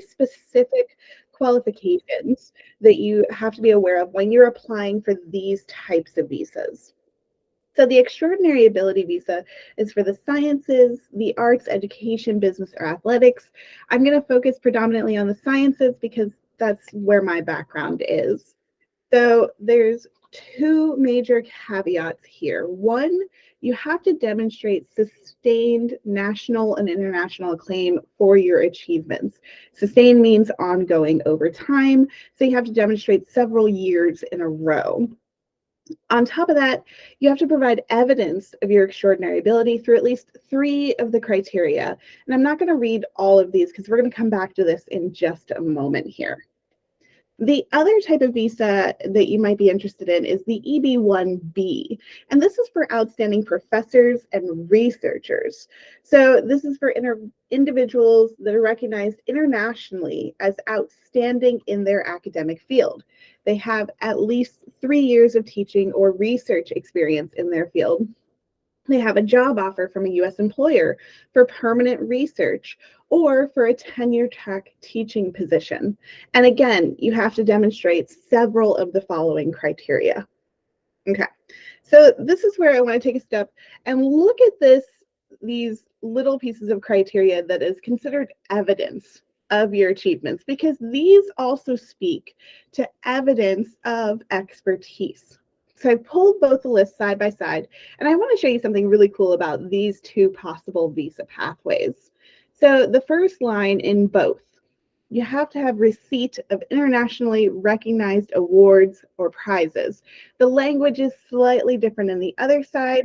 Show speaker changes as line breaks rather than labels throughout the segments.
specific qualifications that you have to be aware of when you're applying for these types of visas. So the Extraordinary Ability Visa is for the sciences, the arts, education, business, or athletics. I'm going to focus predominantly on the sciences because that's where my background is. So there's two major caveats here. One, you have to demonstrate sustained national and international acclaim for your achievements. Sustained means ongoing over time, so you have to demonstrate several years in a row. On top of that, you have to provide evidence of your extraordinary ability through at least 3 of the criteria. And I'm not going to read all of these because we're going to come back to this in just a moment here. The other type of visa that you might be interested in is the EB1 B, and this is for outstanding professors and researchers. So this is for individuals that are recognized internationally as outstanding in their academic field. They have at least 3 years of teaching or research experience in their field. They have a job offer from a U.S. employer for permanent research or for a tenure-track teaching position. And again, you have to demonstrate several of the following criteria. Okay, so this is where I want to take a step and look at these little pieces of criteria that is considered evidence of your achievements, because these also speak to evidence of expertise. So I pulled both the lists side by side, and I want to show you something really cool about these two possible visa pathways. So the first line in both, you have to have receipt of internationally recognized awards or prizes. The language is slightly different in the other side,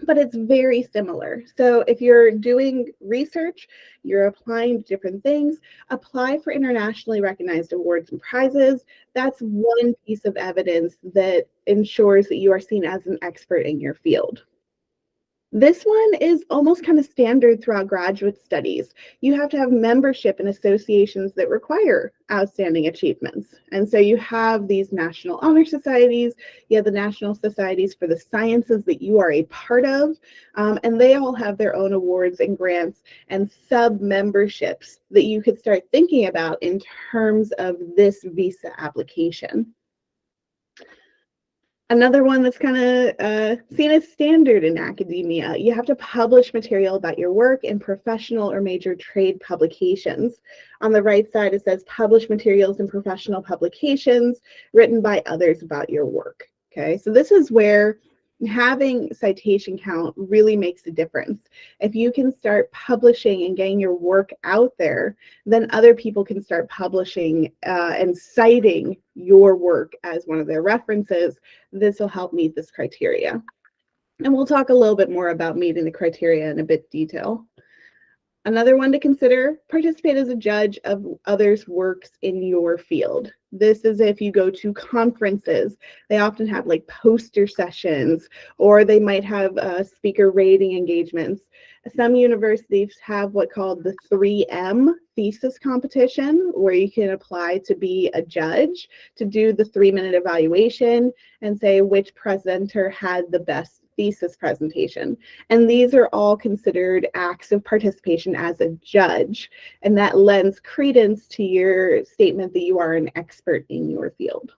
but it's very similar. So if you're doing research, you're applying to different things, apply for internationally recognized awards and prizes. That's one piece of evidence that ensures that you are seen as an expert in your field. This one is almost kind of standard throughout graduate studies. You have to have membership in associations that require outstanding achievements. And so you have these national honor societies, you have the national societies for the sciences that you are a part of, and they all have their own awards and grants and sub-memberships that you could start thinking about in terms of this visa application. Another one that's kind of seen as standard in academia, you have to publish material about your work in professional or major trade publications. On the right side, it says publish materials in professional publications written by others about your work. Okay, so this is where having citation count really makes a difference. If you can start publishing and getting your work out there, then other people can start publishing and citing your work as one of their references. This will help meet this criteria. And we'll talk a little bit more about meeting the criteria in a bit detail. Another one to consider, participate as a judge of others' works in your field. This is if you go to conferences. They often have like poster sessions, or they might have speaker rating engagements. Some universities have what called the 3M thesis competition, where you can apply to be a judge, to do the 3-minute evaluation and say which presenter had the best thesis presentation. And these are all considered acts of participation as a judge, and that lends credence to your statement that you are an expert in your field.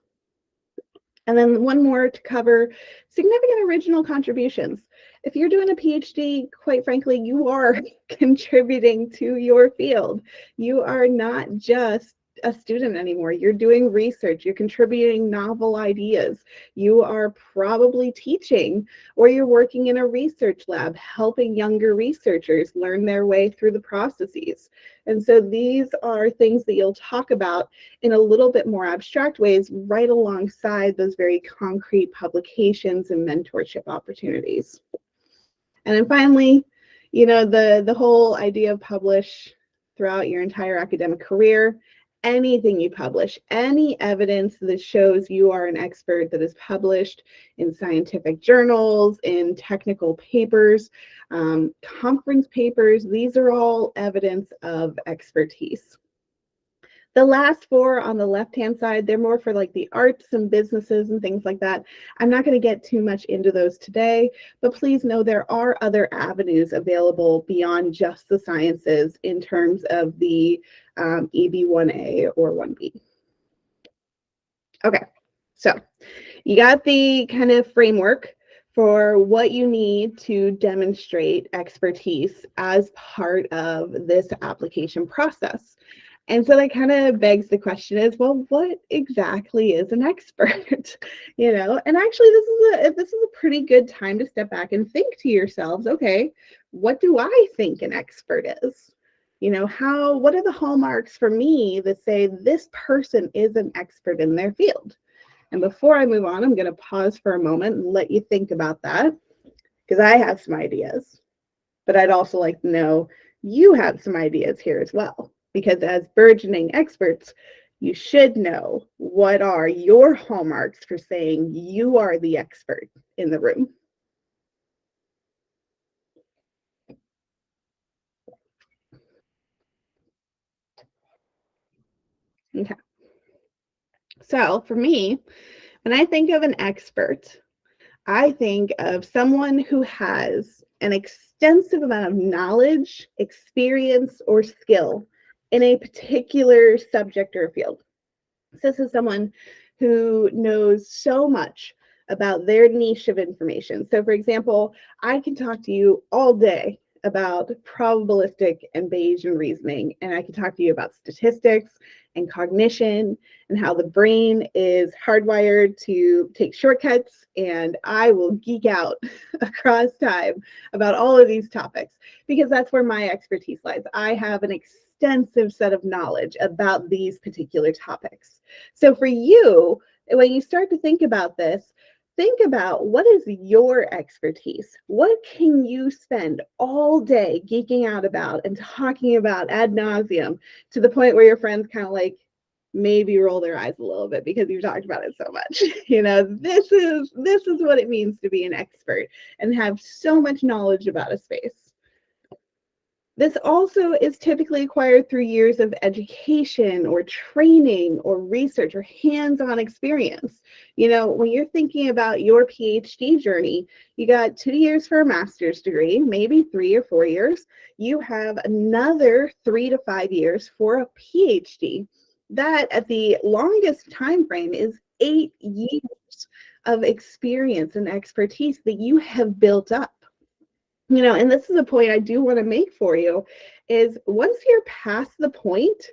And then one more to cover, significant original contributions. If you're doing a PhD, quite frankly, you are contributing to your field. You are not just a student anymore. You're doing research, you're contributing novel ideas, you are probably teaching, or you're working in a research lab helping younger researchers learn their way through the processes. And so these are things that you'll talk about in a little bit more abstract ways right alongside those very concrete publications and mentorship opportunities. And then finally, you know, the whole idea of publish throughout your entire academic career. Anything you publish, any evidence that shows you are an expert that is published in scientific journals, in technical papers, conference papers, these are all evidence of expertise. The last four on the left-hand side, they're more for like the arts and businesses and things like that. I'm not going to get too much into those today, but please know there are other avenues available beyond just the sciences in terms of the EB1 A or 1B. Okay, so you got the kind of framework for what you need to demonstrate expertise as part of this application process. And so that kind of begs the question is, well, what exactly is an expert? You know, and actually this is a pretty good time to step back and think to yourselves, okay, what do I think an expert is? You know, what are the hallmarks for me that say this person is an expert in their field? And before I move on, I'm going to pause for a moment and let you think about that, because I have some ideas, but I'd also like to know you have some ideas here as well, because as burgeoning experts, you should know what are your hallmarks for saying you are the expert in the room. Okay. So for me, when I think of an expert, I think of someone who has an extensive amount of knowledge, experience, or skill in a particular subject or field. So this is someone who knows so much about their niche of information. So for example, I can talk to you all day about probabilistic and Bayesian reasoning, and I can talk to you about statistics and cognition and how the brain is hardwired to take shortcuts, and I will geek out across time about all of these topics because that's where my expertise lies. I have an extensive set of knowledge about these particular topics. So for you, when you start to think about this, think about what is your expertise? What can you spend all day geeking out about and talking about ad nauseum to the point where your friends kind of like maybe roll their eyes a little bit because you've talked about it so much. You know, this is what it means to be an expert and have so much knowledge about a space. This also is typically acquired through years of education or training or research or hands-on experience. You know, when you're thinking about your PhD journey, you got 2 years for a master's degree, maybe 3 or 4 years. You have another 3 to 5 years for a PhD. That at the longest time frame is 8 years of experience and expertise that you have built up. You know, and this is a point I do want to make for you, is once you're past the point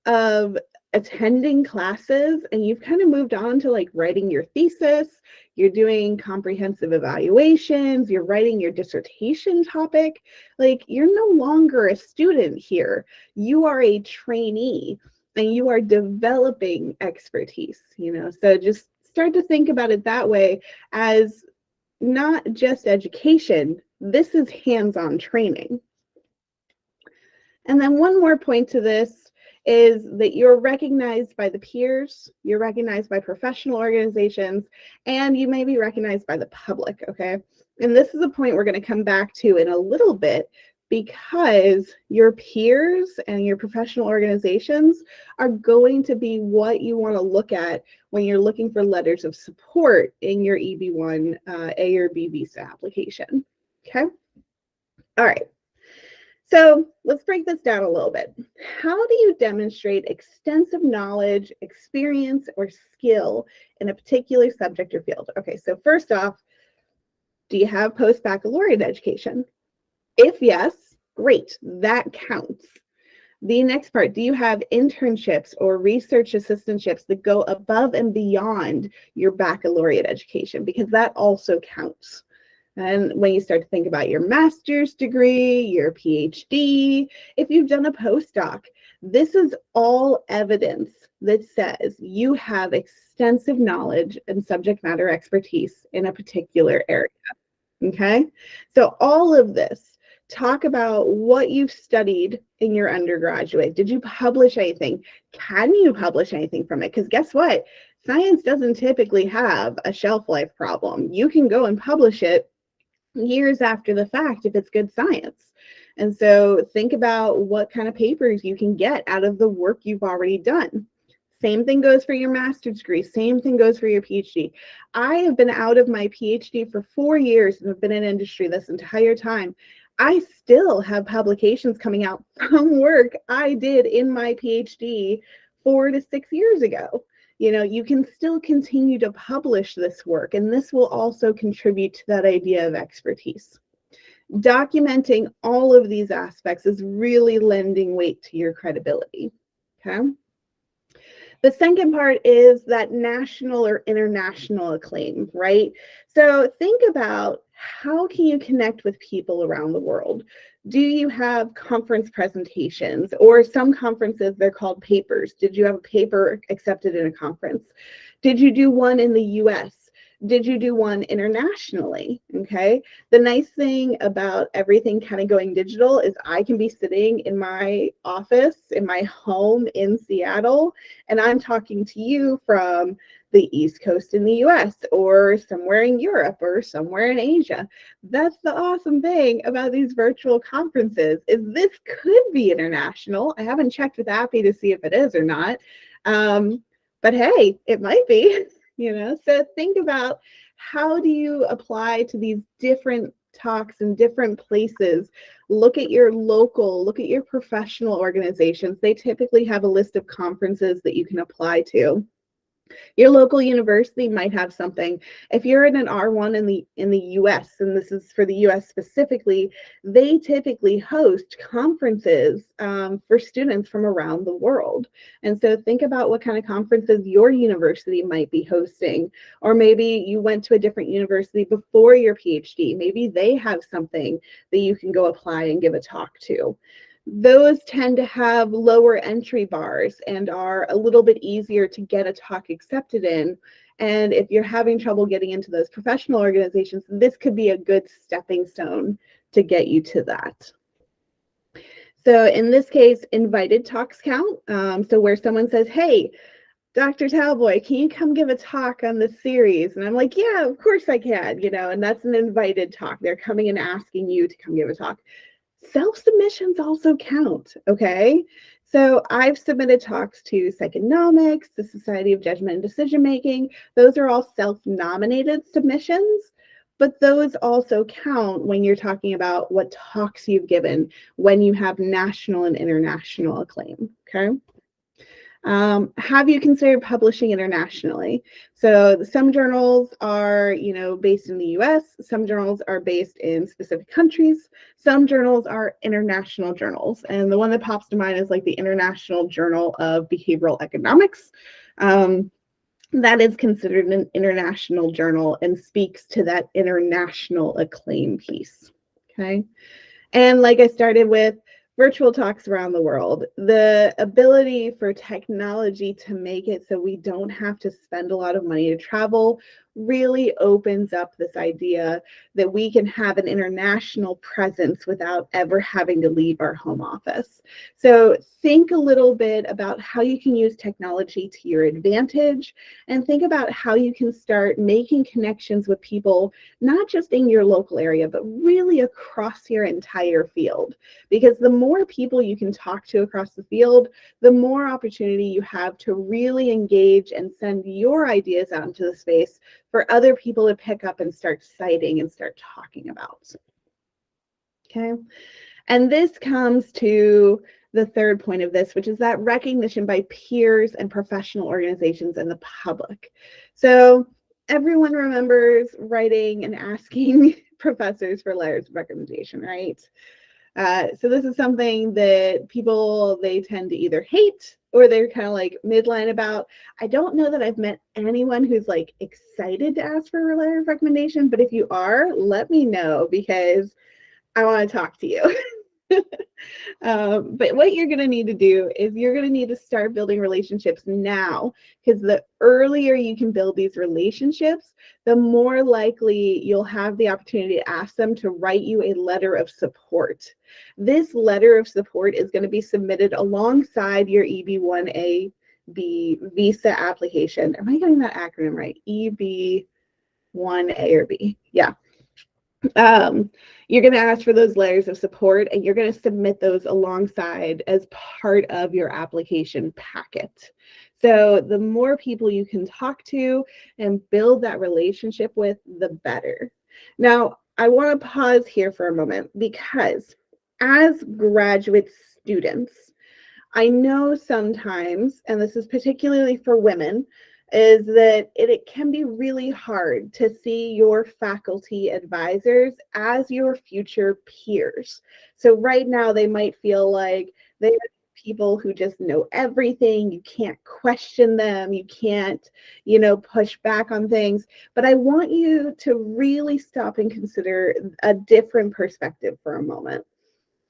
of attending classes and you've kind of moved on to like writing your thesis, you're doing comprehensive evaluations, you're writing your dissertation topic, like you're no longer a student here. You are a trainee and you are developing expertise, you know, so just start to think about it that way as not just education, this is hands-on training. And then one more point to this is that you're recognized by the peers, you're recognized by professional organizations, and you may be recognized by the public, okay? And this is a point we're going to come back to in a little bit because your peers and your professional organizations are going to be what you want to look at when you're looking for letters of support in your EB1 A or B visa application, okay? All right. So let's break this down a little bit. How do you demonstrate extensive knowledge, experience, or skill in a particular subject or field? Okay, so first off, do you have post-baccalaureate education? If yes, great, that counts. The next part, do you have internships or research assistantships that go above and beyond your baccalaureate education? Because that also counts. And when you start to think about your master's degree, your PhD, if you've done a postdoc, this is all evidence that says you have extensive knowledge and subject matter expertise in a particular area, okay? So all of this, talk about what you've studied in your undergraduate. Did you publish anything? Can you publish anything from it? Because guess what? Science doesn't typically have a shelf life problem. You can go and publish it years after the fact if it's good science. And so think about what kind of papers you can get out of the work you've already done. Same thing goes for your master's degree. Same thing goes for your PhD. I have been out of my PhD for 4 years and have been in industry this entire time. I still have publications coming out from work I did in my PhD 4 to 6 years ago. You know, you can still continue to publish this work, and this will also contribute to that idea of expertise. Documenting all of these aspects is really lending weight to your credibility. Okay. The second part is that national or international acclaim, right? So think about, how can you connect with people around the world? Do you have conference presentations, or some conferences, they're called papers? Did you have a paper accepted in a conference? Did you do one in the US? Did you do one internationally? Okay. The nice thing about everything kind of going digital is I can be sitting in my office, in my home in Seattle, and I'm talking to you from the East Coast in the US, or somewhere in Europe, or somewhere in Asia. That's the awesome thing about these virtual conferences, is this could be international. I haven't checked with Appy to see if it is or not. But hey, it might be. You know, so think about, how do you apply to these different talks in different places? Look at your local, look at your professional organizations. They typically have a list of conferences that you can apply to. Your local university might have something. If you're in an R1 in the US, and this is for the US specifically, they typically host conferences for students from around the world. And so think about what kind of conferences your university might be hosting. Or maybe you went to a different university before your PhD. Maybe they have something that you can go apply and give a talk to. Those tend to have lower entry bars and are a little bit easier to get a talk accepted in. And if you're having trouble getting into those professional organizations, this could be a good stepping stone to get you to that. So in this case, invited talks count. So where someone says, hey, Dr. Talboy, can you come give a talk on this series? And I'm like, yeah, of course I can, you know, and that's an invited talk. They're coming and asking you to come give a talk. Self-submissions also count, okay? So I've submitted talks to Psychonomics, the Society of Judgment and Decision Making. Those are all self-nominated submissions, but those also count when you're talking about what talks you've given, when you have national and international acclaim, okay? Have you considered publishing internationally? So some journals are, you know, based in the US, some journals are based in specific countries, some journals are international journals. And the one that pops to mind is like the International Journal of Behavioral Economics. That is considered an international journal and speaks to that international acclaim piece, okay? And like I started with, virtual talks around the world, the ability for technology to make it so we don't have to spend a lot of money to travel really opens up this idea that we can have an international presence without ever having to leave our home office. So think a little bit about how you can use technology to your advantage, and think about how you can start making connections with people, not just in your local area, but really across your entire field. Because the more people you can talk to across the field, the more opportunity you have to really engage and send your ideas out into the space for other people to pick up and start citing and start talking about. Okay, and this comes to the third point of this, which is that recognition by peers and professional organizations and the public. So everyone remembers writing and asking professors for letters of recommendation, right? So this is something that people, they tend to either hate or they're kind of like midline about. I don't know that I've met anyone who's like excited to ask for a letter of recommendation, but if you are, let me know, because I want to talk to you. But what you're going to need to do is you're going to need to start building relationships now, because the earlier you can build these relationships, the more likely you'll have the opportunity to ask them to write you a letter of support. This letter of support is going to be submitted alongside your EB1 A B visa application. Am I getting that acronym right? EB1 A or B? Yeah. Um, you're going to ask for those layers of support, and you're going to submit those alongside as part of your application packet. So the more people you can talk to and build that relationship with, the better. Now, I want to pause here for a moment, because as graduate students, I know sometimes, and this is particularly for women, is that it can be really hard to see your faculty advisors as your future peers. So right now they might feel like they are people who just know everything. You can't question them. You can't, push back on things. But I want you to really stop and consider a different perspective for a moment.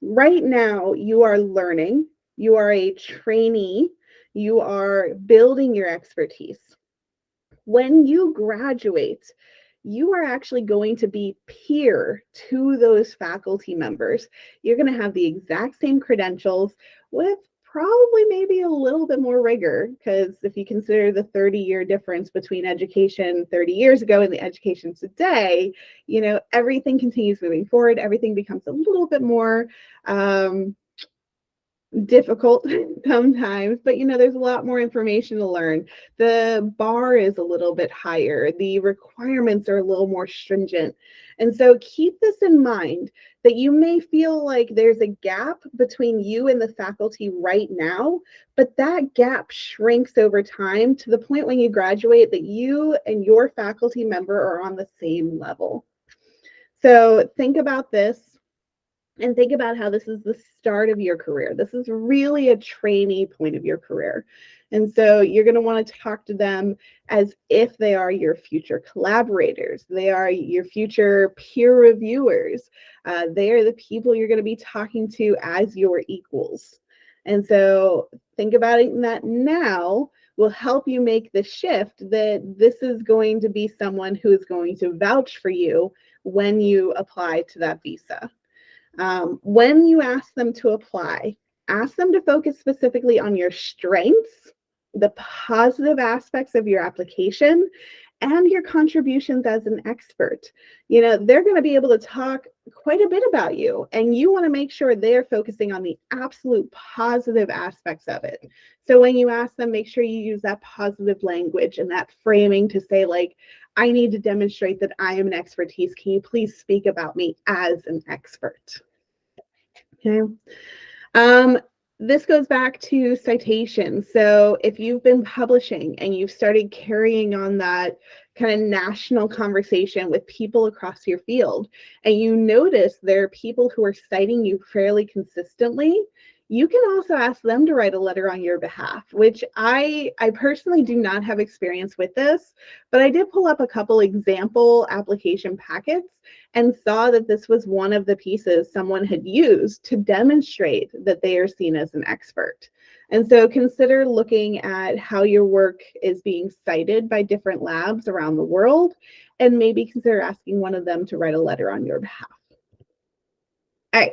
Right now, you are learning, you are a trainee, you are building your expertise. When you graduate, you are actually going to be peer to those faculty members. You're going to have the exact same credentials with probably maybe a little bit more rigor, because if you consider the 30-year difference between education 30 years ago and the education today, everything continues moving forward. Everything becomes a little bit more difficult sometimes, but there's a lot more information to learn. The bar is a little bit higher, the requirements are a little more stringent. And so keep this in mind, that you may feel like there's a gap between you and the faculty right now, but that gap shrinks over time to the point when you graduate that you and your faculty member are on the same level. So think about this, and think about how this is the start of your career. This is really a trainee point of your career. And so you're going to want to talk to them as if they are your future collaborators. They are your future peer reviewers. They are the people you're going to be talking to as your equals. And so think about it, that now will help you make the shift, that this is going to be someone who is going to vouch for you when you apply to that visa. When you ask them to apply, ask them to focus specifically on your strengths, the positive aspects of your application, and your contributions as an expert. They're going to be able to talk quite a bit about you, and you want to make sure they're focusing on the absolute positive aspects of it. So when you ask them, make sure you use that positive language and that framing to say, like, I need to demonstrate that I am an expertise. Can you please speak about me as an expert? Okay. This goes back to citations. So if you've been publishing and you've started carrying on that kind of national conversation with people across your field, and you notice there are people who are citing you fairly consistently, you can also ask them to write a letter on your behalf, which I personally do not have experience with this, but I did pull up a couple example application packets and saw that this was one of the pieces someone had used to demonstrate that they are seen as an expert. And so consider looking at how your work is being cited by different labs around the world, and maybe consider asking one of them to write a letter on your behalf. All right.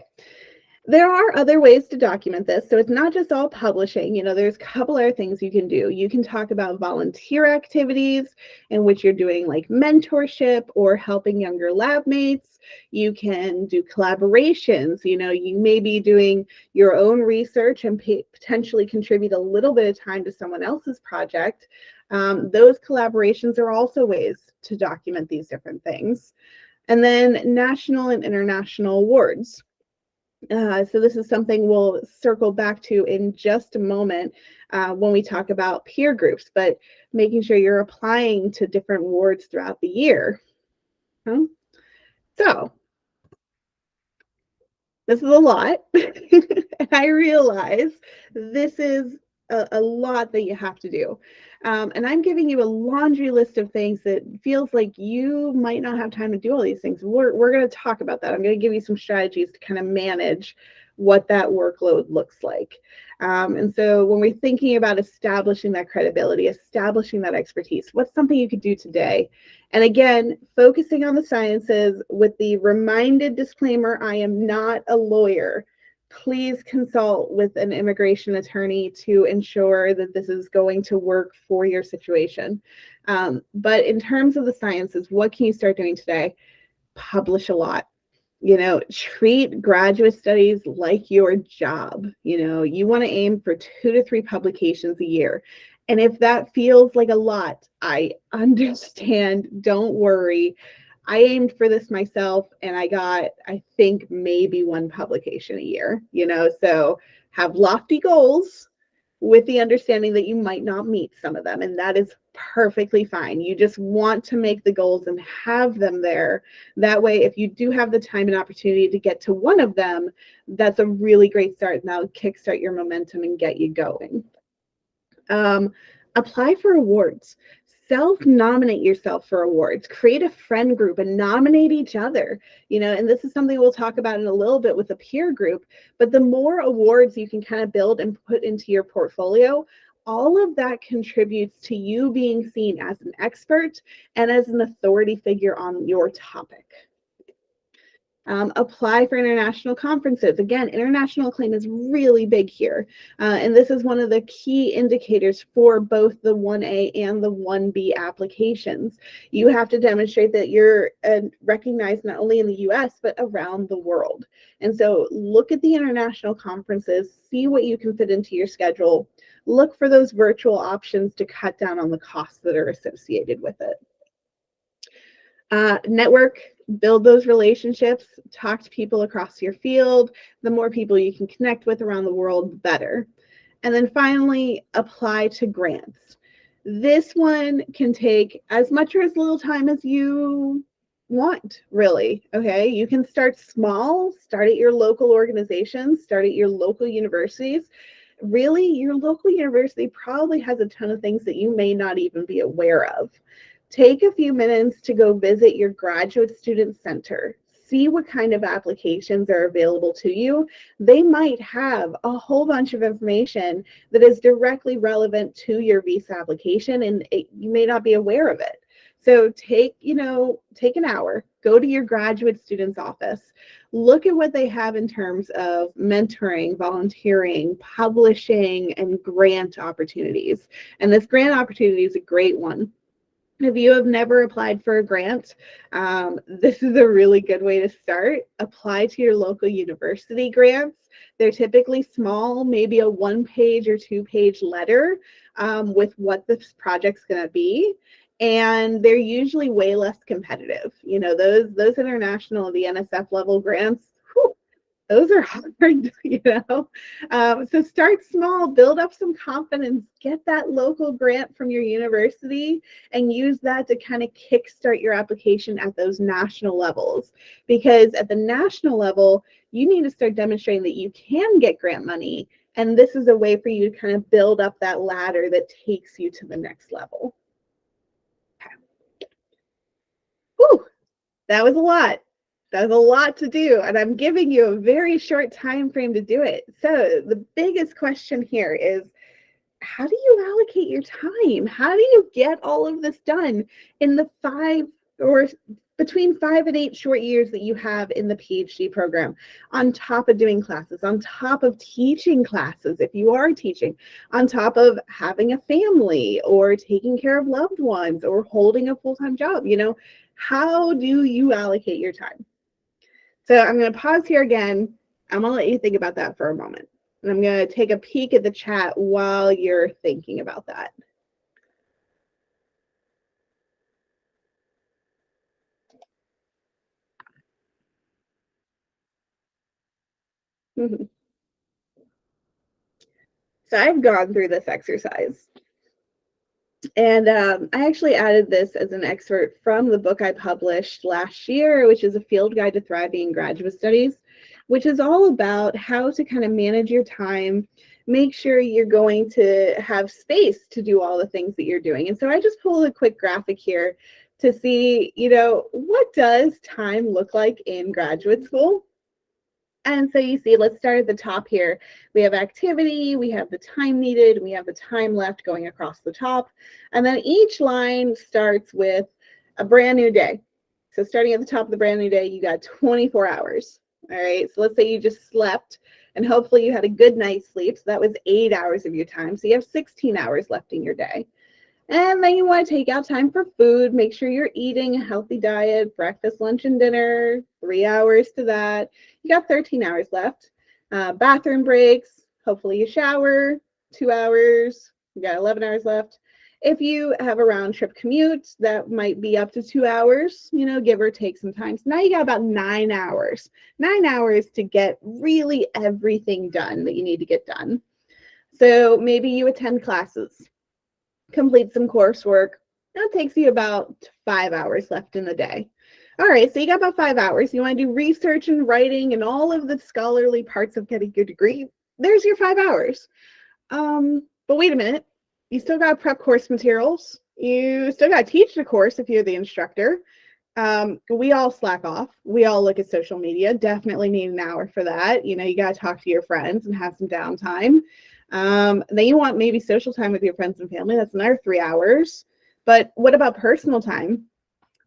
There are other ways to document this. So it's not just all publishing. There's a couple other things you can do. You can talk about volunteer activities in which you're doing like mentorship or helping younger lab mates. You can do collaborations. You may be doing your own research and potentially contribute a little bit of time to someone else's project. Those collaborations are also ways to document these different things. And then national and international awards. So this is something we'll circle back to in just a moment when we talk about peer groups, but making sure you're applying to different awards throughout the year. So this is a lot. And I realize this is a lot that you have to do. And I'm giving you a laundry list of things that feels like you might not have time to do all these things. We're going to talk about that. I'm going to give you some strategies to kind of manage what that workload looks like. And so when we're thinking about establishing that credibility, establishing that expertise, what's something you could do today? And again, focusing on the sciences with the reminded disclaimer, I am not a lawyer. Please consult with an immigration attorney to ensure that this is going to work for your situation. But in terms of the sciences, what can you start doing today? publish a lot. You know, treat graduate studies like your job. You know, you want to aim for 2 to 3 publications a year. And if that feels like a lot, I understand. Don't worry. I aimed for this myself and I got, I think, maybe 1 publication a year, you know, so have lofty goals with the understanding that you might not meet some of them, and that is perfectly fine. You just want to make the goals and have them there. That way, if you do have the time and opportunity to get to one of them, that's a really great start, and that'll kickstart your momentum and get you going. Apply for awards. Self-nominate yourself for awards. Create a friend group and nominate each other. You know, and this is something we'll talk about in a little bit with a peer group, but the more awards you can kind of build and put into your portfolio, all of that contributes to you being seen as an expert and as an authority figure on your topic. Apply for international conferences. Again, international acclaim is really big here. And this is one of the key indicators for both the 1A and the 1B applications. You have to demonstrate that you're recognized not only in the US, but around the world. And so look at the international conferences, see what you can fit into your schedule. Look for those virtual options to cut down on the costs that are associated with it. Network, build those relationships, talk to people across your field. The more people you can connect with around the world, the better. And then finally, apply to grants. This one can take as much or as little time as you want, really. Okay, you can start small, start at your local organizations, start at your local universities. Really, your local university probably has a ton of things that you may not even be aware of. Take a few minutes to go visit your graduate student center. See what kind of applications are available to you. They might have a whole bunch of information that is directly relevant to your visa application, and you may not be aware of it. So take an hour, go to your graduate student's office, look at what they have in terms of mentoring, volunteering, publishing, and grant opportunities. And this grant opportunity is a great one. If you have never applied for a grant, this is a really good way to start. Apply to your local university grants. They're typically small, maybe a 1-page or 2-page letter with what this project's going to be. And they're usually way less competitive. You know, those international, the NSF level grants, whew, those are hard, you know. So start small, build up some confidence, get that local grant from your university, and use that to kind of kickstart your application at those national levels. Because at the national level, you need to start demonstrating that you can get grant money. And this is a way for you to kind of build up that ladder that takes you to the next level. Okay. Whew, that was a lot. That's a lot to do, and I'm giving you a very short time frame to do it. So the biggest question here is, how do you allocate your time? How do you get all of this done in the between 5 and 8 short years that you have in the PhD program, on top of doing classes, on top of teaching classes if you are teaching, on top of having a family or taking care of loved ones or holding a full-time job? You know, how do you allocate your time? So I'm going to pause here again. I'm going to let you think about that for a moment. And I'm going to take a peek at the chat while you're thinking about that. So I've gone through this exercise. And I actually added this as an excerpt from the book I published last year, which is A Field Guide to Thriving in Graduate Studies, which is all about how to kind of manage your time, make sure you're going to have space to do all the things that you're doing. And so I just pulled a quick graphic here to see, you know, what does time look like in graduate school? And so you see, let's start at the top here. We have activity, we have the time needed, we have the time left going across the top. And then each line starts with a brand new day. So starting at the top of the brand new day, you got 24 hours. All right, so let's say you just slept and hopefully you had a good night's sleep. So that was 8 hours of your time. So you have 16 hours left in your day. And then you want to take out time for food. Make sure you're eating a healthy diet, breakfast, lunch, and dinner, 3 hours to that. You got 13 hours left. Bathroom breaks. Hopefully you shower, 2 hours. You got 11 hours left. If you have a round trip commute, that might be up to 2 hours, give or take some time. So now you got about 9 hours. 9 hours to get really everything done that you need to get done. So maybe you attend classes, complete some coursework. That takes you about 5 hours left in the day. All right, so you got about 5 hours. You want to do research and writing and all of the scholarly parts of getting your degree. There's your 5 hours. But wait a minute. You still got to prep course materials. You still got to teach the course if you're the instructor. We all slack off. We all look at social media. Definitely need an hour for that. You got to talk to your friends and have some downtime. Then you want maybe social time with your friends and family. That's another 3 hours. But what about personal time?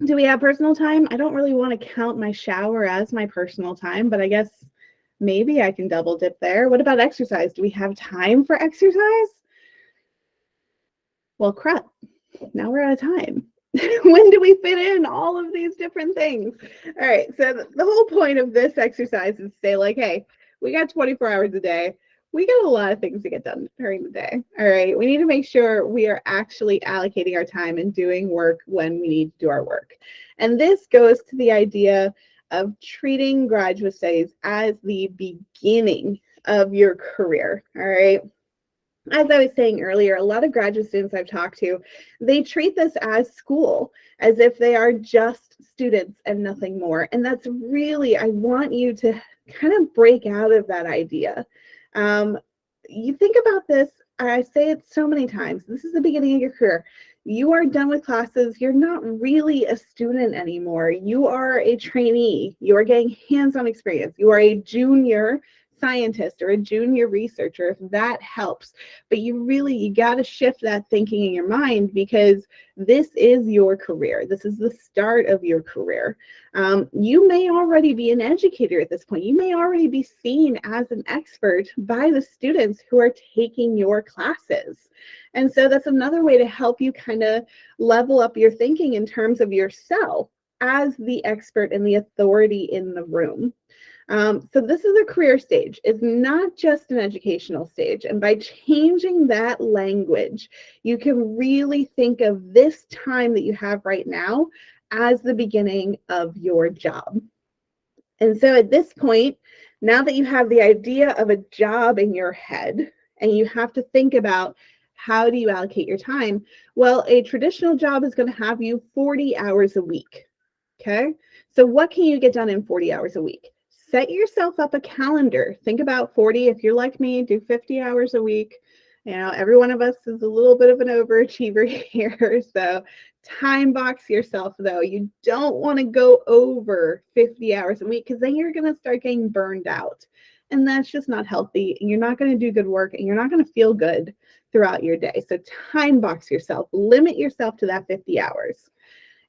Do we have personal time? I don't really want to count my shower as my personal time, but I guess maybe I can double dip there. What about exercise? Do we have time for exercise? Well, crap. Now we're out of time. When do we fit in all of these different things? All right, so the whole point of this exercise is to say, like, hey, we got 24 hours a day. We got a lot of things to get done during the day. All right, we need to make sure we are actually allocating our time and doing work when we need to do our work. And this goes to the idea of treating graduate studies as the beginning of your career. All right. As I was saying earlier, a lot of graduate students I've talked to, they treat this as school, as if they are just students and nothing more. And that's really, I want you to kind of break out of that idea. You think about this, I say it so many times, this is the beginning of your career. You are done with classes. You're not really a student anymore. You are a trainee. You are getting hands-on experience. You are a junior scientist or a junior researcher, if that helps. But you got to shift that thinking in your mind, because this is your career. This is the start of your career. You may already be an educator at this point. You may already be seen as an expert by the students who are taking your classes. And so that's another way to help you kind of level up your thinking in terms of yourself as the expert and the authority in the room. So this is a career stage. It's not just an educational stage. And by changing that language, you can really think of this time that you have right now as the beginning of your job. And so at this point, now that you have the idea of a job in your head, and you have to think about how do you allocate your time? Well, a traditional job is going to have you 40 hours a week. Okay. So what can you get done in 40 hours a week? Set yourself up a calendar. Think about 40. If you're like me, do 50 hours a week. Every one of us is a little bit of an overachiever here. So time box yourself, though. You don't want to go over 50 hours a week, because then you're going to start getting burned out. And that's just not healthy. And you're not going to do good work, and you're not going to feel good throughout your day. So time box yourself. Limit yourself to that 50 hours.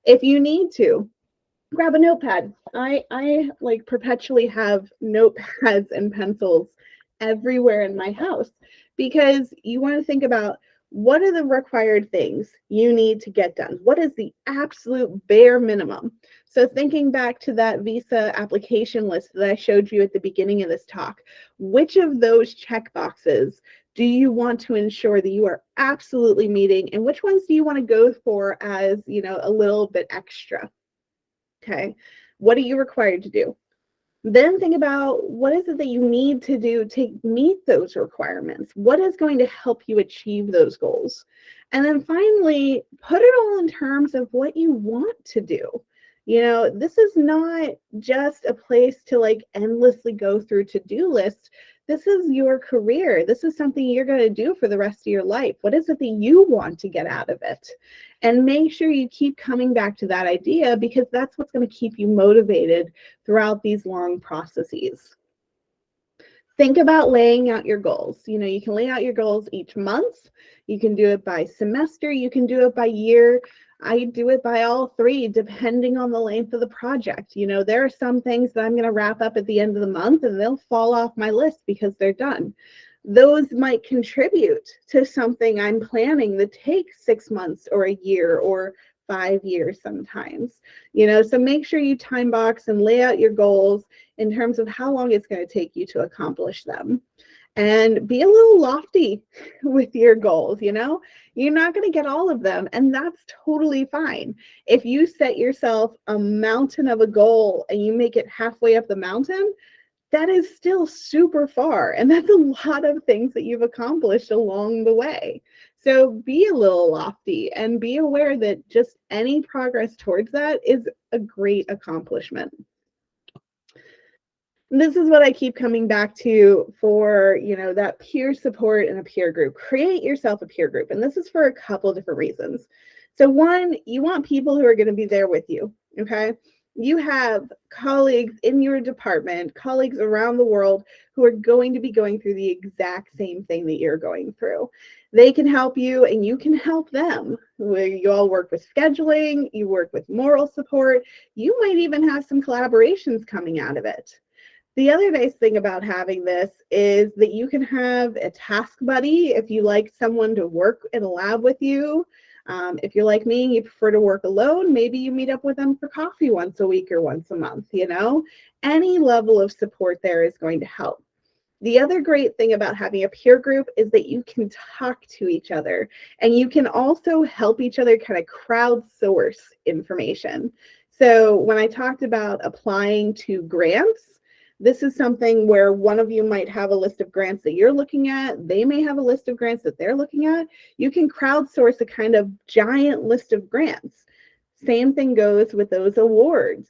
If you need to, grab a notepad. I like perpetually have notepads and pencils everywhere in my house, because you want to think about what are the required things you need to get done. What is the absolute bare minimum? So thinking back to that visa application list that I showed you at the beginning of this talk, which of those check boxes do you want to ensure that you are absolutely meeting, and which ones do you want to go for as, a little bit extra? Okay, what are you required to do? Then think about what is it that you need to do to meet those requirements? What is going to help you achieve those goals? And then finally, put it all in terms of what you want to do. This is not just a place to like endlessly go through to-do lists. This is your career. This is something you're going to do for the rest of your life. What is it that you want to get out of it? And make sure you keep coming back to that idea, because that's what's going to keep you motivated throughout these long processes. Think about laying out your goals. You can lay out your goals each month. You can do it by semester. You can do it by year. I do it by all three, depending on the length of the project. There are some things that I'm going to wrap up at the end of the month, and they'll fall off my list because they're done. those might contribute to something I'm planning that takes 6 months or a year or 5 years sometimes. So make sure you time box and lay out your goals in terms of how long it's going to take you to accomplish them. And be a little lofty with your goals. You're not going to get all of them, and that's totally fine. If you set yourself a mountain of a goal and you make it halfway up the mountain, that is still super far, and that's a lot of things that you've accomplished along the way. So be a little lofty and be aware that just any progress towards that is a great accomplishment. This is what I keep coming back to for, that peer support and a peer group. Create yourself a peer group. And this is for a couple different reasons. So one, you want people who are going to be there with you. Okay. You have colleagues in your department, colleagues around the world who are going to be going through the exact same thing that you're going through. They can help you and you can help them. You all work with scheduling, you work with moral support. You might even have some collaborations coming out of it. The other nice thing about having this is that you can have a task buddy if you like someone to work in a lab with you. If you're like me, you prefer to work alone, maybe you meet up with them for coffee once a week or once a month, Any level of support there is going to help. The other great thing about having a peer group is that you can talk to each other and you can also help each other kind of crowdsource information. So when I talked about applying to grants, this is something where one of you might have a list of grants that you're looking at. They may have a list of grants that they're looking at. You can crowdsource a kind of giant list of grants. Same thing goes with those awards.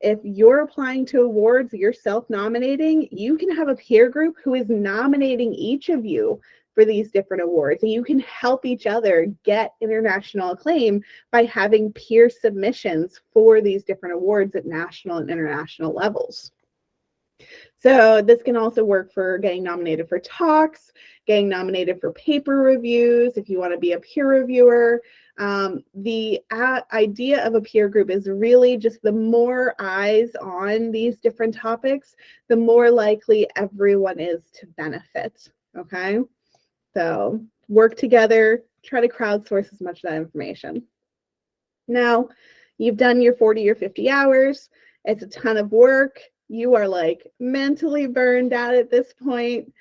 If you're applying to awards, you're self-nominating, you can have a peer group who is nominating each of you for these different awards. And you can help each other get international acclaim by having peer submissions for these different awards at national and international levels. So this can also work for getting nominated for talks, getting nominated for paper reviews, if you want to be a peer reviewer. The idea of a peer group is really just the more eyes on these different topics, the more likely everyone is to benefit, okay? So work together, try to crowdsource as much of that information. Now, you've done your 40 or 50 hours. It's a ton of work. You are like mentally burned out at this point.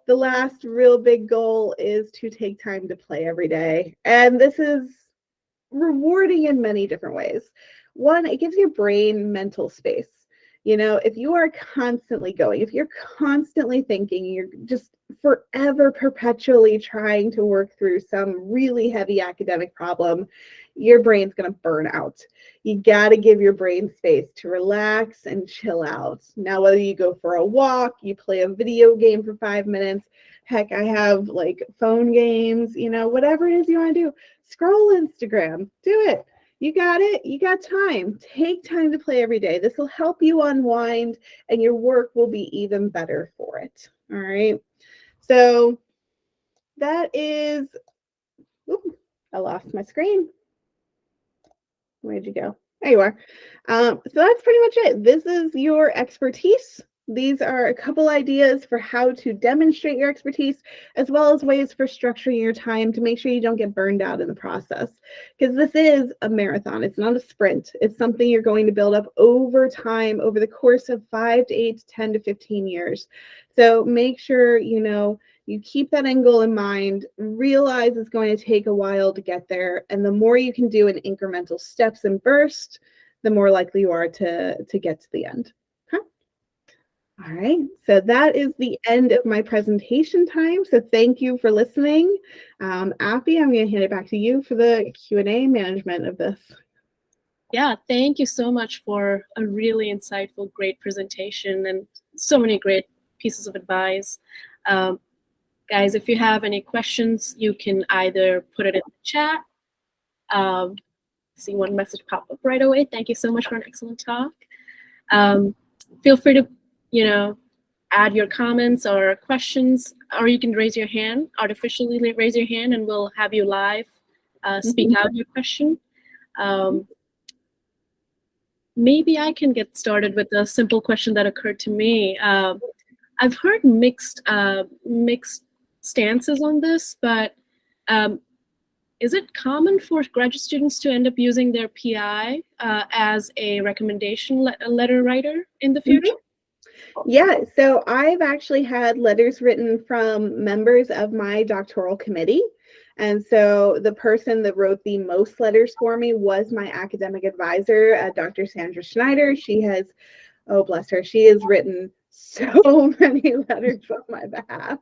The last real big goal is to take time to play every day. And this is rewarding in many different ways. One, it gives your brain mental space. If you are constantly going, if you're constantly thinking, you're just forever perpetually trying to work through some really heavy academic problem, your brain's going to burn out. You got to give your brain space to relax and chill out. Now, whether you go for a walk, you play a video game for 5 minutes, heck, I have like phone games, whatever it is you want to do, scroll Instagram, do it. You got it. You got time. Take time to play every day. This will help you unwind and your work will be even better for it. All right. So that is, I lost my screen. Where'd you go? There you are. So that's pretty much it. This is your expertise. These are a couple ideas for how to demonstrate your expertise, as well as ways for structuring your time to make sure you don't get burned out in the process. Because this is a marathon. It's not a sprint. It's something you're going to build up over time, over the course of 5 to 8 to 10 to 15 years. So make sure, you keep that end goal in mind, realize it's going to take a while to get there. And the more you can do in incremental steps and bursts, the more likely you are to get to the end. Okay. All right, so that is the end of my presentation time. So thank you for listening. Appy, I'm going to hand it back to you for the Q&A management of this.
Yeah, thank you so much for a really insightful, great presentation and so many great pieces of advice. Guys, if you have any questions, you can either put it in the chat. See one message pop up right away. Thank you so much for an excellent talk. Feel free to, add your comments or questions, or you can raise your hand, artificially raise your hand, and we'll have you live speak out your question. Maybe I can get started with a simple question that occurred to me. I've heard mixed stances on this, but is it common for graduate students to end up using their PI as a recommendation letter writer in the future?
Yeah, so I've actually had letters written from members of my doctoral committee. And so the person that wrote the most letters for me was my academic advisor, Dr. Sandra Schneider. She has, oh, bless her, she has written so many letters on my behalf.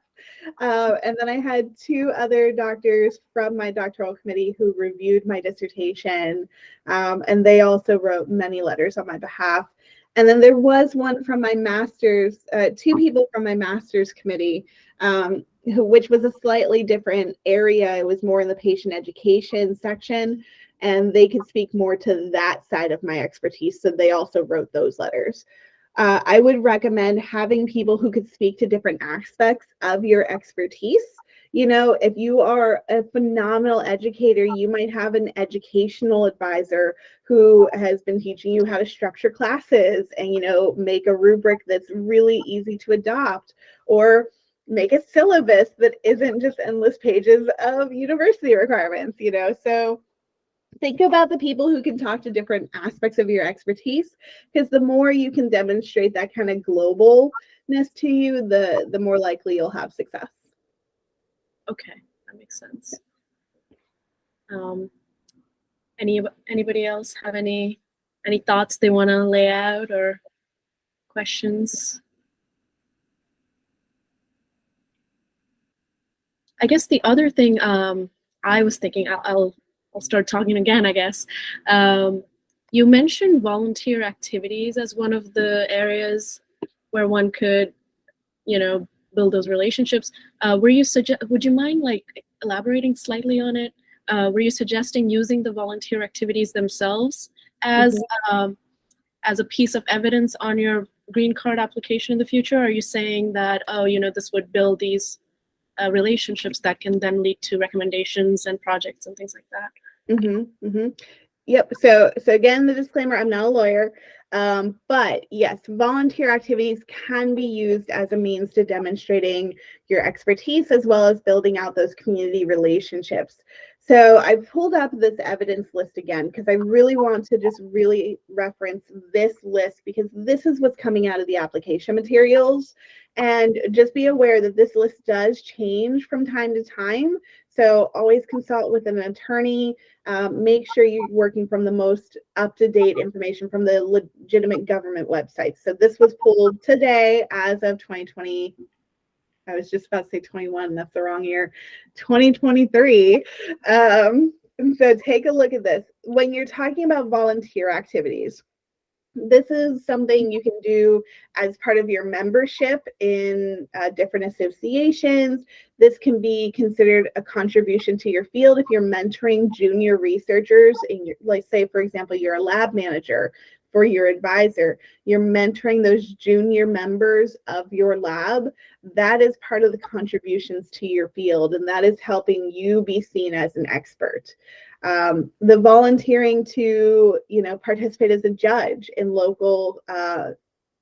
And then I had two other doctors from my doctoral committee who reviewed my dissertation, and they also wrote many letters on my behalf. And then there was one from my master's, two people from my master's committee, which was a slightly different area. It was more in the patient education section, and they could speak more to that side of my expertise. So they also wrote those letters. I would recommend having people who could speak to different aspects of your expertise. You know, if you are a phenomenal educator, you might have an educational advisor who has been teaching you how to structure classes and, you know, make a rubric that's really easy to adopt, or make a syllabus that isn't just endless pages of university requirements, you know. So think about the people who can talk to different aspects of your expertise, because the more you can demonstrate that kind of globalness to you, the more likely you'll have success.
Okay, that makes sense. Anybody else have any thoughts they want to lay out or questions? I guess the other thing I was thinking, I'll start talking again, I guess. You mentioned volunteer activities as one of the areas where one could, you know, build those relationships. Would you mind like elaborating slightly on it? Were you suggesting using the volunteer activities themselves as as a piece of evidence on your green card application in the future? Or are you saying that, oh, you know, this would build these relationships that can then lead to recommendations and projects and things like that?
Yep. So again, the disclaimer, I'm not a lawyer, but yes, volunteer activities can be used as a means to demonstrating your expertise as well as building out those community relationships. So I pulled up this evidence list again because I really want to just really reference this list, because this is what's coming out of the application materials. And just be aware that this list does change from time to time. So always consult with an attorney. Make sure you're working from the most up-to-date information from the legitimate government websites. So this was pulled today as of 2020. I was just about to say 21, that's the wrong year, 2023. And so take a look at this. When you're talking about volunteer activities, this is something you can do as part of your membership in different associations. This can be considered a contribution to your field if you're mentoring junior researchers in your, like, say, for example, you're a lab manager for your advisor, you're mentoring those junior members of your lab. That is part of the contributions to your field, and that is helping you be seen as an expert. The volunteering to, you know, participate as a judge in local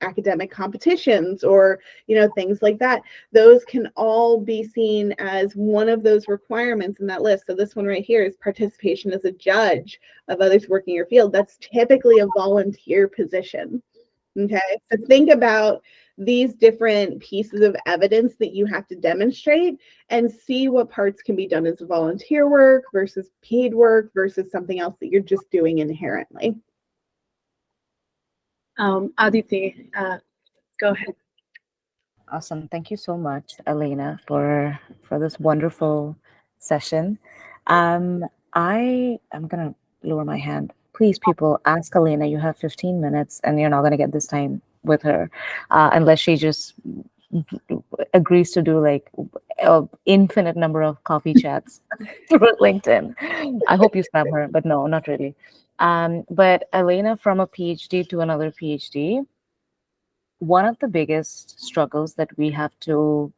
academic competitions, or, you know, things like that, those can all be seen as one of those requirements in that list. So this one right here is participation as a judge of others working in your field. That's typically a volunteer position. Okay, so think about these different pieces of evidence that you have to demonstrate and see what parts can be done as volunteer work versus paid work versus something else that you're just doing inherently.
Aditi, go ahead.
Awesome. Thank you so much, Alaina, for this wonderful session. I am going to lower my hand. Please, people, ask Alaina. You have 15 minutes, and you're not going to get this time with her unless she just agrees to do like an infinite number of coffee chats through LinkedIn. I hope you snap her, but no, not really. But Alaina, from a PhD to another PhD, one of the biggest struggles that we have to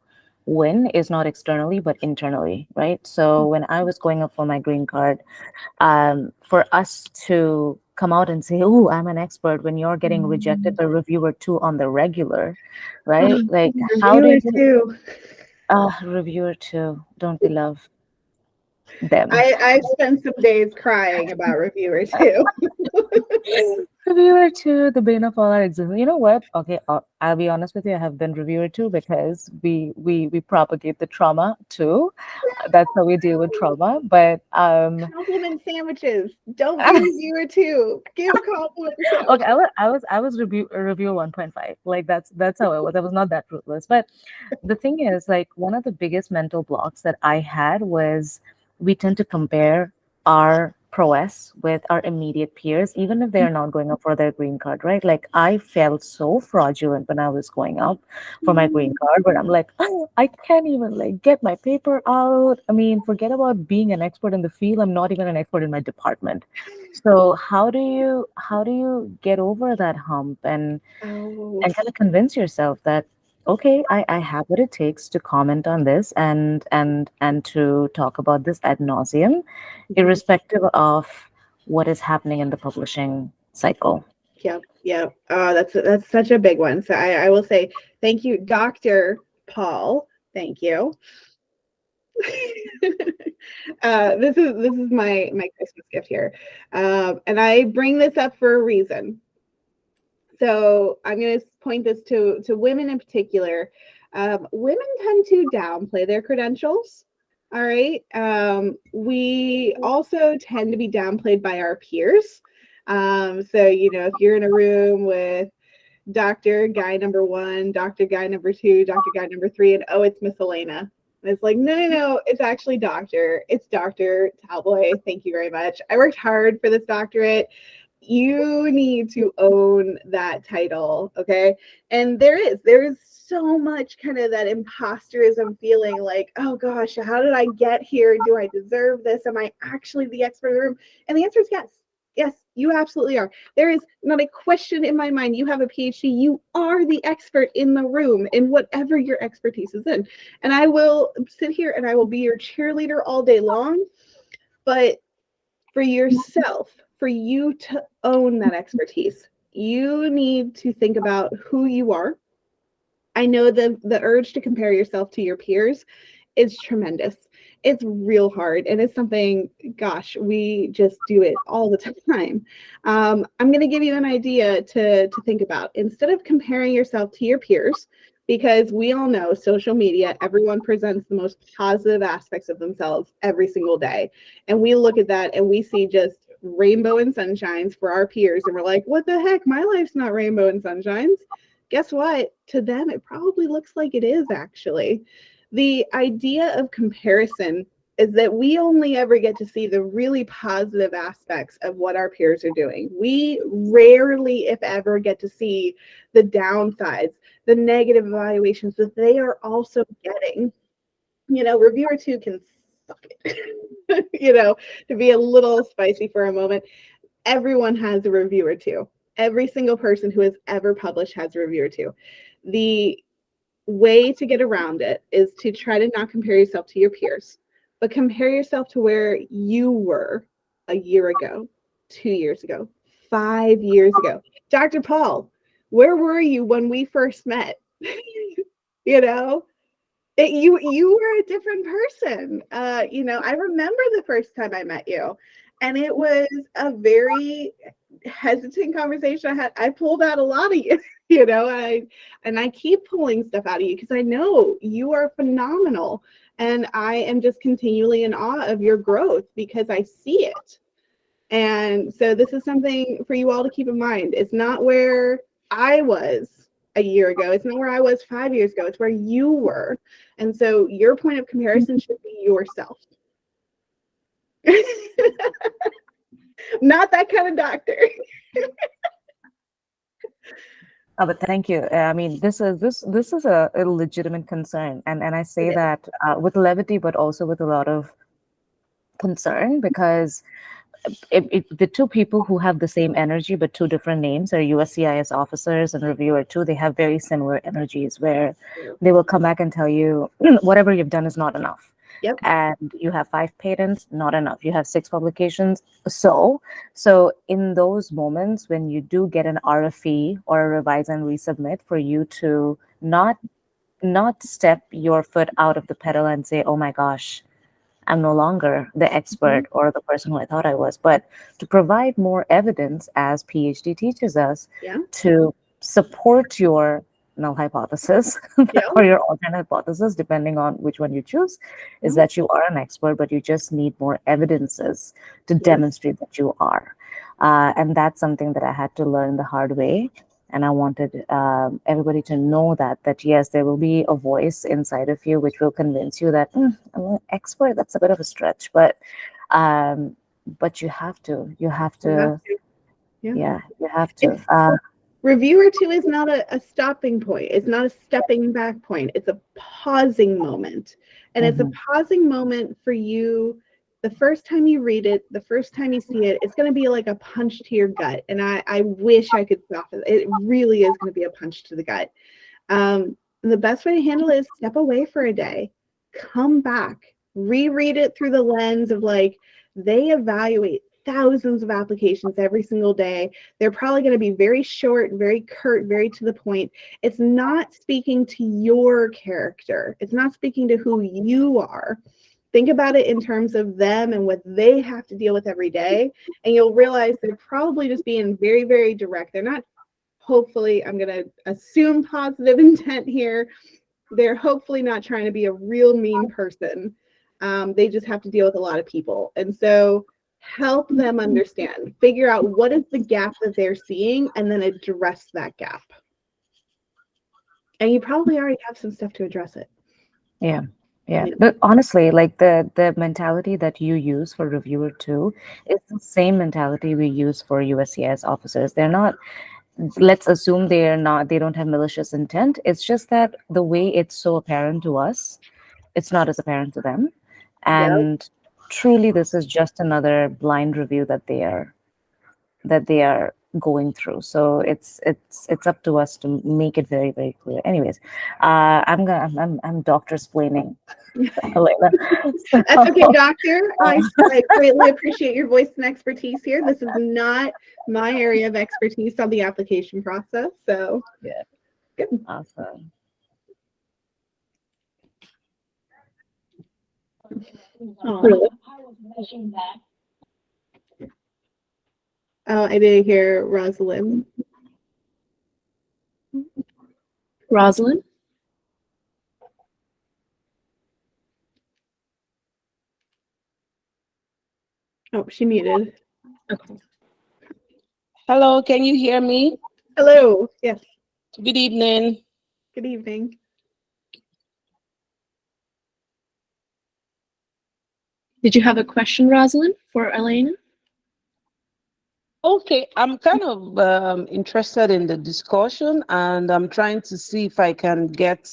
win is not externally, but internally, right? So when I was going up for my green card, for us to come out and say, "Oh, I'm an expert," when you're getting rejected by reviewer 2 on the regular, right? Like, how did you? Reviewer too. Don't we love them?
I've spent some days crying about reviewer too.
Reviewer two, the bane of all our existence. You know what? Okay, I'll be honest with you. I have been reviewer two because we propagate the trauma too. That's how we deal with trauma. But
Compliment sandwiches. Don't be reviewer too. Give compliment
okay,
sandwiches.
I was reviewer 1.5. Like that's how I was. I was not that ruthless. But the thing is, like, one of the biggest mental blocks that I had was we tend to compare our prowess with our immediate peers, even if they are not going up for their green card, right? Like, I felt so fraudulent when I was going up for my green card, but I'm like, oh, I can't even like get my paper out. I mean, forget about being an expert in the field. I'm not even an expert in my department. So how do you get over that hump
Oh,
and kind of convince yourself that okay, I have what it takes to comment on this and to talk about this ad nauseum, irrespective of what is happening in the publishing cycle.
yep, yep. That's such a big one. So I will say thank you, Dr. Paul. Thank you. This is my Christmas gift here, and I bring this up for a reason. So I'm going to point this to women in particular. Women tend to downplay their credentials. All right. We also tend to be downplayed by our peers. So if you're in a room with Dr. Guy number one, Dr. Guy number two, Dr. Guy number three, and oh, it's Miss Alaina. And it's like, no, it's actually doctor. It's Dr. Talboy. Thank you very much. I worked hard for this doctorate. You need to own that title, okay? And there is so much kind of that imposterism feeling like, oh gosh, how did I get here? Do I deserve this? Am I actually the expert in the room? And the answer is yes. Yes, you absolutely are. There is not a question in my mind. You have a PhD. You are the expert in the room in whatever your expertise is in. And I will sit here and I will be your cheerleader all day long. But for yourself, for you to own that expertise, you need to think about who you are. I know the urge to compare yourself to your peers is tremendous. It's real hard, and it's something, gosh, we just do it all the time. I'm going to give you an idea to think about. Instead of comparing yourself to your peers, because we all know social media, everyone presents the most positive aspects of themselves every single day. And we look at that and we see just rainbow and sunshines for our peers. And we're like, what the heck? My life's not rainbow and sunshines. Guess what? To them, it probably looks like it is actually. The idea of comparison is that we only ever get to see the really positive aspects of what our peers are doing. We rarely, if ever, get to see the downsides, the negative evaluations that they are also getting. Reviewer two can suck it. To be a little spicy for a moment, everyone has a reviewer two. Every single person who has ever published has a reviewer two. The way to get around it is to try to not compare yourself to your peers, but compare yourself to where you were a year ago, 2 years ago, 5 years ago. Dr. Paul, where were you when we first met? you know, you were a different person. I remember the first time I met you, and it was a very hesitant conversation I had. I pulled out a lot of you, I keep pulling stuff out of you because I know you are phenomenal, and I am just continually in awe of your growth because I see it. And so this is something for you all to keep in mind. It's not where I was a year ago. It's not where I was 5 years ago. It's where you were. And so your point of comparison should be yourself. Not that kind of doctor.
Oh, but thank you. I mean, this is a legitimate concern, and I say that with levity, but also with a lot of concern because the two people who have the same energy but two different names are USCIS officers and reviewer two. They have very similar energies where they will come back and tell you whatever you've done is not enough.
Yep.
And you have 5 patents, not enough. You have 6 publications. So in those moments when you do get an RFE or a revise and resubmit for you to not not step your foot out of the pedal and say, oh my gosh, I'm no longer the expert or the person who I thought I was, but to provide more evidence, as PhD teaches us,
Yeah.
to support your null hypothesis
Yeah.
or your alternate hypothesis, depending on which one you choose, is
Yeah.
that you are an expert, but you just need more evidences to
Yes.
demonstrate that you are. And that's something that I had to learn the hard way. And I wanted everybody to know that yes, there will be a voice inside of you which will convince you that I'm an expert. That's a bit of a stretch, but you have to. You have
You have
to.
to. Yeah.
Yeah, you have
It's
to.
reviewer 2 is not a stopping point. It's not a stepping back point. It's a pausing moment. And it's a pausing moment for you. The first time you read it, the first time you see it, it's going to be like a punch to your gut. And I wish I could stop it. It really is going to be a punch to the gut. The best way to handle it is step away for a day, come back, reread it through the lens of like, they evaluate thousands of applications every single day. They're probably going to be very short, very curt, very to the point. It's not speaking to your character. It's not speaking to who you are. Think about it in terms of them and what they have to deal with every day. And you'll realize they're probably just being very, very direct. They're not, hopefully, I'm going to assume positive intent here. They're hopefully not trying to be a real mean person. They just have to deal with a lot of people. And so help them understand, figure out what is the gap that they're seeing, and then address that gap. And you probably already have some stuff to address it.
Yeah. Yeah, but honestly, like the mentality that you use for reviewer 2 is the same mentality we use for USCIS officers. They're not, let's assume they don't have malicious intent. It's just that the way it's so apparent to us, it's not as apparent to them. And truly, this is just another blind review that they are going through. So it's up to us to make it very, very clear. Anyways, I'm doctor explaining.
That's okay, doctor. I greatly appreciate your voice and expertise here. This is not my area of expertise on the application process. So
yeah,
good.
Awesome.
Oh, I didn't hear Rosalind.
Rosalind?
Oh, she muted.
Okay.
Hello, can you hear me?
Hello. Yes.
Good evening.
Good evening.
Did you have a question, Rosalind, for Alaina?
Okay, I'm kind of interested in the discussion, and I'm trying to see if I can get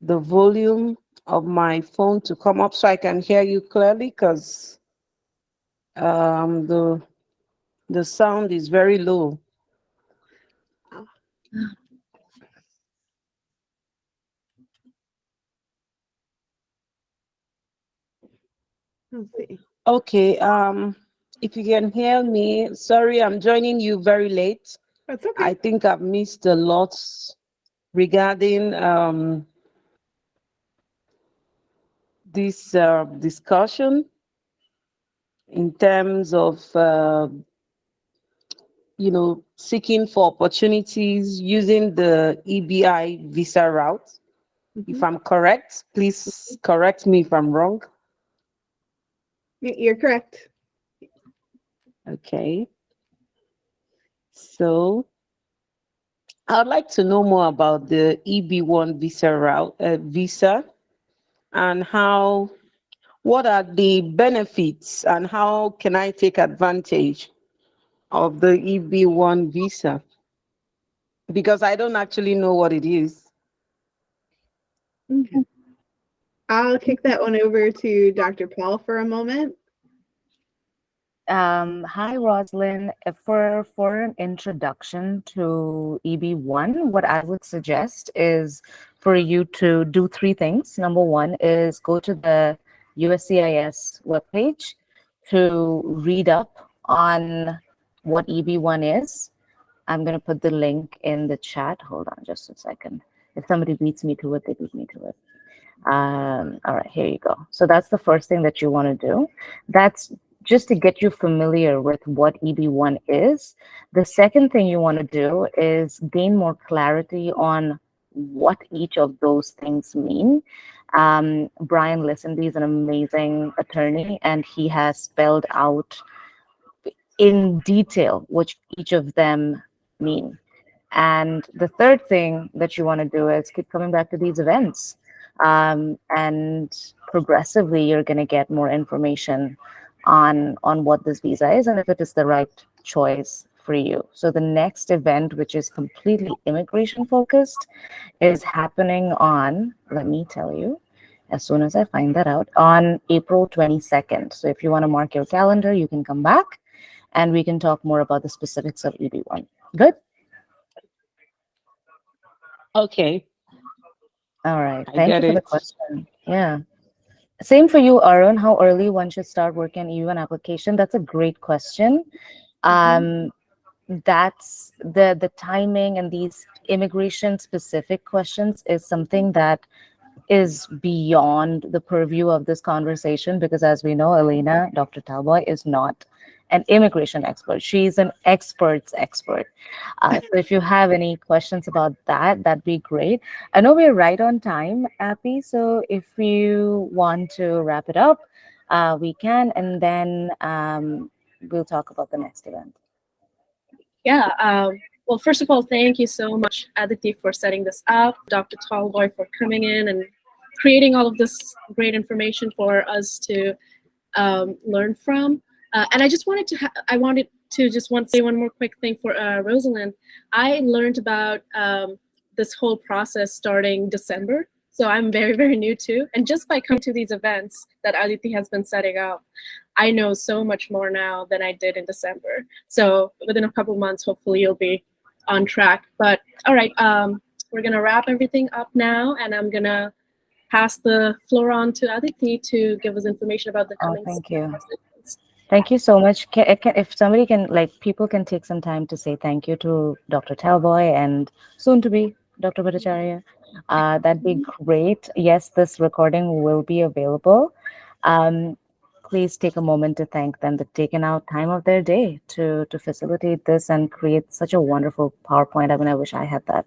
the volume of my phone to come up so I can hear you clearly, because the sound is very low.
Let's see.
Okay, if you can hear me, sorry, I'm joining you very late.
That's okay.
I think I've missed a lot regarding this discussion in terms of seeking for opportunities using the EBI visa route. If I'm correct, please correct me if I'm wrong.
You're correct.
Okay. So I'd like to know more about the EB1 visa and what are the benefits and how can I take advantage of the EB1 visa? Because I don't actually know what it is.
Okay. I'll kick that one over to Dr. Paul for a moment.
Hi, Rosalind. For an introduction to EB1, what I would suggest is for you to do three things. Number one is go to the USCIS webpage to read up on what EB1 is. I'm going to put the link in the chat. Hold on just a second. If somebody beats me to it, they beat me to it. All right, here you go. So that's the first thing that you want to do. That's just to get you familiar with what EB1 is. The second thing you want to do is gain more clarity on what each of those things mean. Brian Listenby is an amazing attorney, and he has spelled out in detail what each of them mean. And the third thing that you want to do is keep coming back to these events. And progressively, you're going to get more information on what this visa is and if it is the right choice for you. So the next event, which is completely immigration focused, is happening on, let me tell you, as soon as I find that out, on April 22nd. So if you want to mark your calendar, you can come back and we can talk more about the specifics of EB1. Good?
Okay.
All right.
I
Thank you
get
for the
it.
question. Yeah. Same for you, Arun. How early one should start working on EB1 application? That's a great question. That's the timing, and these immigration specific questions is something that is beyond the purview of this conversation, because as we know, Alaina, Dr. Talboy, is not an immigration expert. She's an expert's expert. So if you have any questions about that, that'd be great. I know we're right on time, Appy. So if you want to wrap it up, we can, and then we'll talk about the next event.
Yeah. Well, first of all, thank you so much, Aditi, for setting this up, Dr. Talboy for coming in and creating all of this great information for us to learn from. And I just wanted to, say one more quick thing for Rosalind. I learned about this whole process starting December. So I'm very, very new too. And just by coming to these events that Aditi has been setting up, I know so much more now than I did in December. So within a couple months, hopefully you'll be on track. But all right, we're gonna wrap everything up now, and I'm gonna pass the floor on to Aditi to give us information about the coming.
Thank you. Thank you so much. If somebody can, people can take some time to say thank you to Dr. Talboy and soon to be Dr. Bhattacharya. That'd be great. Yes, this recording will be available. Please take a moment to thank them. They've taken out time of their day to facilitate this and create such a wonderful PowerPoint. I mean, I wish I had that.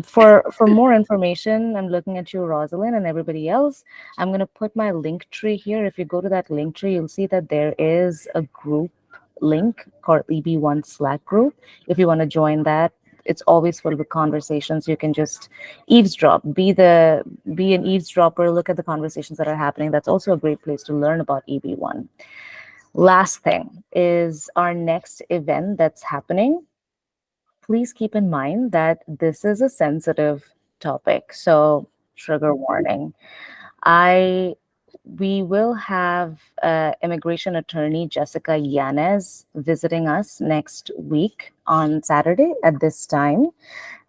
For more information, I'm looking at you, Rosalind, and everybody else. I'm going to put my link tree here. If you go to that link tree, you'll see that there is a group link called EB1 Slack group. If you want to join that, it's always full with conversations. You can just eavesdrop, be an eavesdropper, look at the conversations that are happening. That's also a great place to learn about EB1. Last thing is our next event that's happening. Please keep in mind that this is a sensitive topic, so trigger warning. We will have immigration attorney Jessica Yanez visiting us next week on Saturday at this time.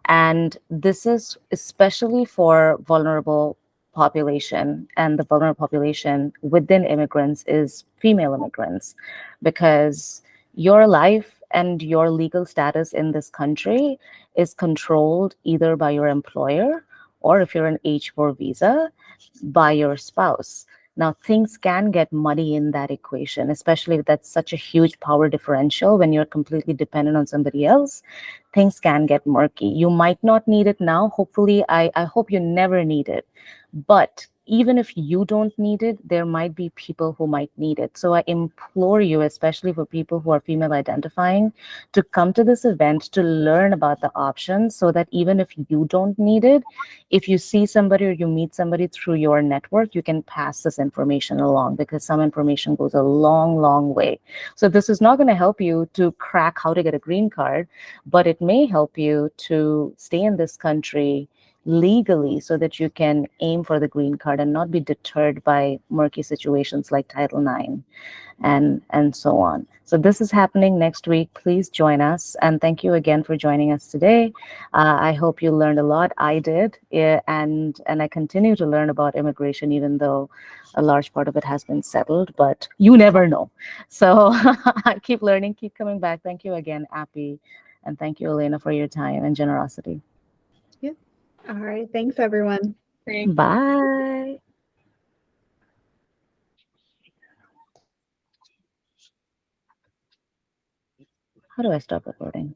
And this is especially for vulnerable population, and the vulnerable population within immigrants is female immigrants, because your life and your legal status in this country is controlled either by your employer, or if you're an H-4 visa, by your spouse. Now, things can get muddy in that equation, especially if that's such a huge power differential when you're completely dependent on somebody else. Things can get murky. You might not need it now. Hopefully, I hope you never need it. But even if you don't need it, there might be people who might need it. So I implore you, especially for people who are female identifying, to come to this event to learn about the options, so that even if you don't need it, if you see somebody or you meet somebody through your network, you can pass this information along, because some information goes a long, long way. So this is not going to help you to crack how to get a green card, but it may help you to stay in this country legally, so that you can aim for the green card and not be deterred by murky situations like Title IX and so on. So this is happening next week. Please join us, and thank you again for joining us today. I hope you learned a lot. I did, and I continue to learn about immigration, even though a large part of it has been settled, but you never know. So keep learning, keep coming back. Thank you again, Appy, and thank you, Alaina, for your time and generosity.
Yeah. All right. Thanks, everyone.
Thank you.
Bye. How do I stop recording?